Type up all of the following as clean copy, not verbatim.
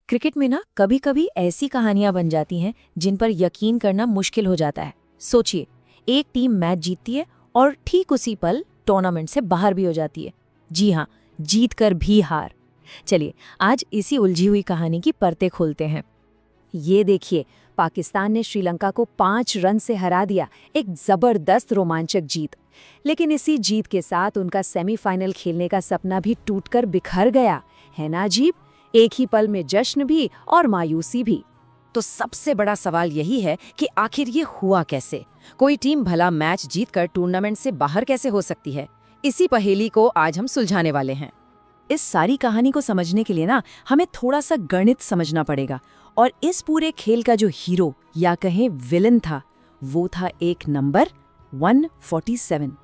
Cricket में ना कभी कभी ऐसी कहानियां बन जाती हैं जिन पर यकीन करना मुश्किल हो जाता है। सोचिए, एक टीम मैच जीतती है और ठीक उसी पल टूर्नामेंट से बाहर भी हो जाती है। जी हाँ, जीत कर भी हार। चलिए आज इसी उलझी हुई कहानी की परतें खोलते हैं। ये देखिए, पाकिस्तान ने श्रीलंका को 5 रन से हरा दिया। एक जबरदस्त रोमांचक जीत। लेकिन इसी जीत के साथ उनका सेमीफाइनल खेलने का सपना भी टूटकर बिखर गया। है ना अजीब? एक ही पल में जश्न भी और मायूसी भी। तो सबसे बड़ा सवाल यही है कि आखिर ये हुआ कैसे? कोई टीम भला मैच जीतकर टूर्नामेंट से बाहर कैसे हो सकती है? इसी पहेली को आज हम सुलझाने वाले हैं। इस सारी कहानी को समझने के लिए ना हमें थोड़ा सा गणित समझना पड़ेगा। और इस पूरे खेल का जो हीरो या कहें विलन था, वो था एक नंबर 147।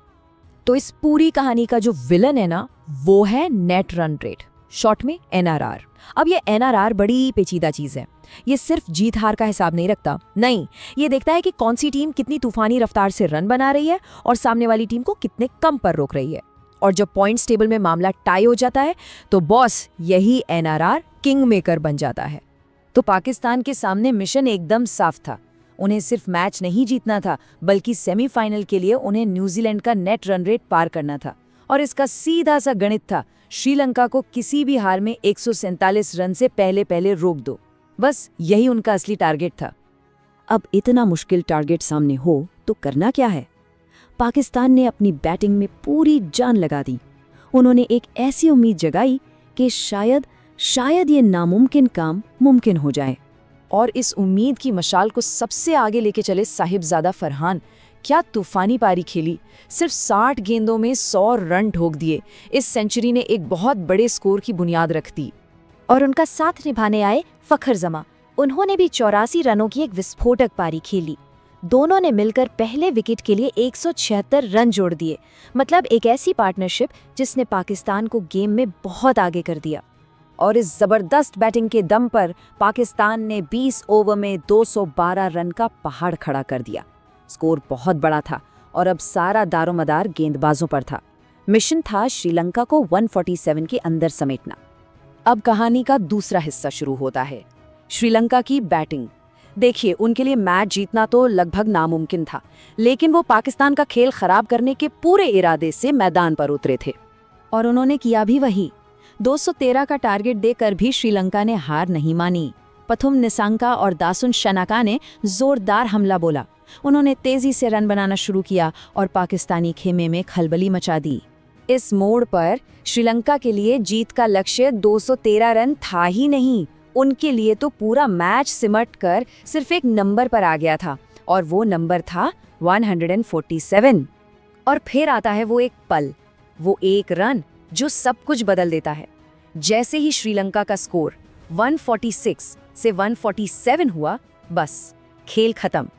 तो इस पूरी कहानी का जो विलन है ना, वो है नेट रन रेट, शॉर्ट में NRR। अब ये NRR बड़ी पेचीदा चीज है। ये सिर्फ जीत हार का हिसाब नहीं रखता, नहीं, ये देखता है कि कौन सी टीम कितनी तूफानी रफ्तार से रन बना रही है और सामने वाली टीम को कितने कम पर रोक रही है। और जब पॉइंट्स टेबल में मामला टाई हो जाता है तो बॉस यही NRR किंग मेकर बन जाता है। तो पाकिस्तान के सामने मिशन एकदम साफ था। उन्हें सिर्फ मैच नहीं जीतना था, बल्कि सेमीफाइनल के लिए उन्हें न्यूजीलैंड का नेट रन रेट पार करना था। और इसका सीधा सा गणित था, श्रीलंका को किसी भी हार में 147 रन से पहले रोक दो। बस यही उनका असली टारगेट था। अब इतना मुश्किल टारगेट सामने हो तो करना क्या है? पाकिस्तान ने अपनी बैटिंग में पूरी जान लगा दी। उन्होंने एक ऐसी उम्मीद जगाई कि शायद ये नामुमकिन काम मुमकिन हो जाए। और इस उम्मीद की मशाल को सबसे आगे लेके चले साहिबजादा फरहान। क्या तूफानी पारी खेली, सिर्फ 60 गेंदों में 100 रन ठोक दिए। इस सेंचुरी ने एक बहुत बड़े स्कोर की बुनियाद रख दी। और उनका साथ निभाने आए फखर जमा। उन्होंने भी 84 रनों की एक विस्फोटक पारी खेली। दोनों ने मिलकर पहले विकेट के लिए 176 रन जोड़ दिए। मतलब एक ऐसी पार्टनरशिप जिसने पाकिस्तान को गेम में बहुत आगे कर दिया। और इस जबरदस्त बैटिंग के दम पर पाकिस्तान ने 20 ओवर में 212 रन का पहाड़ खड़ा कर दिया। स्कोर बहुत बड़ा था और अब सारा दारोमदार गेंदबाजों पर था। मिशन था श्रीलंका को 147 के अंदर समेटना। अब कहानी का दूसरा हिस्सा शुरू होता है, श्रीलंका की बैटिंग। देखिए, उनके लिए मैच जीतना तो लगभग नामुमकिन था, लेकिन वो पाकिस्तान का खेल खराब करने के पूरे इरादे से मैदान पर उतरे थे। और उन्होंने किया भी वही। 213 का टारगेट देकर भी श्रीलंका ने हार नहीं मानी। पथुम निसांका और दासुन शनाका ने जोरदार हमला बोला। उन्होंने तेजी से रन बनाना शुरू किया और पाकिस्तानी खेमे में खलबली मचा दी। इस मोड़ पर श्रीलंका के लिए जीत का लक्ष्य 213 रन था ही नहीं, उनके लिए तो पूरा मैच सिमट कर सिर्फ एक नंबर पर आ गया था, और वो नंबर था 147। और फिर आता है वो एक पल, वो एक रन जो सब कुछ बदल देता है। जैसे ही श्रीलंका का स्कोर 146 से 147 हुआ, बस खेल खत्म।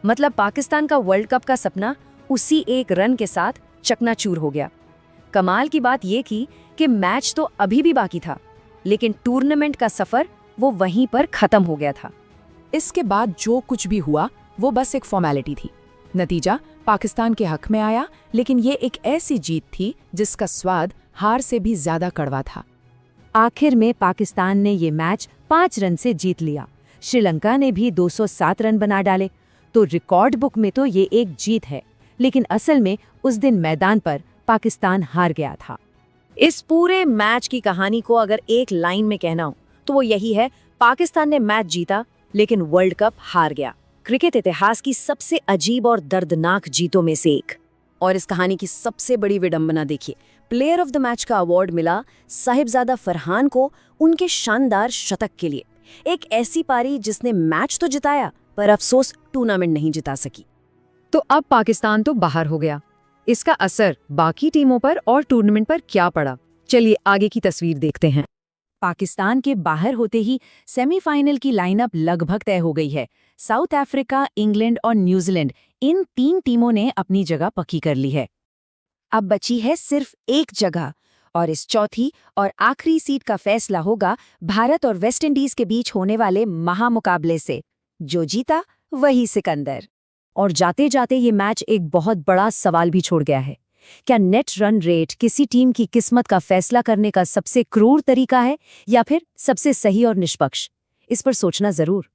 मतलब पाकिस्तान का वर्ल्ड कप का सपना उसी एक रन के साथ चकनाचूर हो गया। कमाल की बात ये की कि मैच तो अभी भी बाकी था, लेकिन टूर्नामेंट का सफर वो वहीं पर खत्म हो गया था। इसके बाद जो कुछ भी हुआ वो बस एक फॉर्मेलिटी थी। नतीजा पाकिस्तान के हक में आया, लेकिन ये एक ऐसी जीत थी जिसका स्वाद हार से भी ज्यादा कड़वा था। आखिर में पाकिस्तान ने ये मैच 5 रन से जीत लिया। श्रीलंका ने भी 207 रन बना डाले। तो रिकॉर्ड बुक में तो ये एक जीत है, लेकिन असल में उस दिन मैदान पर पाकिस्तान हार गया था। इस पूरे मैच की कहानी को अगर एक लाइन में कहना हो तो वो यही है, पाकिस्तान ने मैच जीता लेकिन वर्ल्ड कप हार गया। क्रिकेट इतिहास की सबसे अजीब और दर्दनाक जीतों में से एक। और इस कहानी की सबसे बड़ी विडंबना देखिए, प्लेयर ऑफ द मैच का अवार्ड मिला साहिबजादा फरहान को उनके शानदार शतक के लिए। एक ऐसी पारी जिसने मैच तो जिताया, पर अफसोस टूर्नामेंट नहीं जिता सकी। तो अब पाकिस्तान तो बाहर हो गया। इसका असर बाकी टीमों पर और टूर्नामेंट पर क्या पड़ा? चलिए आगे की तस्वीर देखते हैं। पाकिस्तान के बाहर होते ही सेमीफाइनल की लाइनअप लगभग तय हो गई है। साउथ अफ्रीका, इंग्लैंड और न्यूजीलैंड, इन 3 टीमों ने अपनी जगह पक्की कर ली है। अब बची है सिर्फ एक जगह, और इस चौथी और आखिरी सीट का फैसला होगा भारत और वेस्टइंडीज के बीच होने वाले महामुकाबले से। जो जीता वही सिकंदर। और जाते जाते ये मैच एक बहुत बड़ा सवाल भी छोड़ गया है। क्या नेट रन रेट किसी टीम की किस्मत का फैसला करने का सबसे क्रूर तरीका है, या फिर सबसे सही और निष्पक्ष? इस पर सोचना जरूर।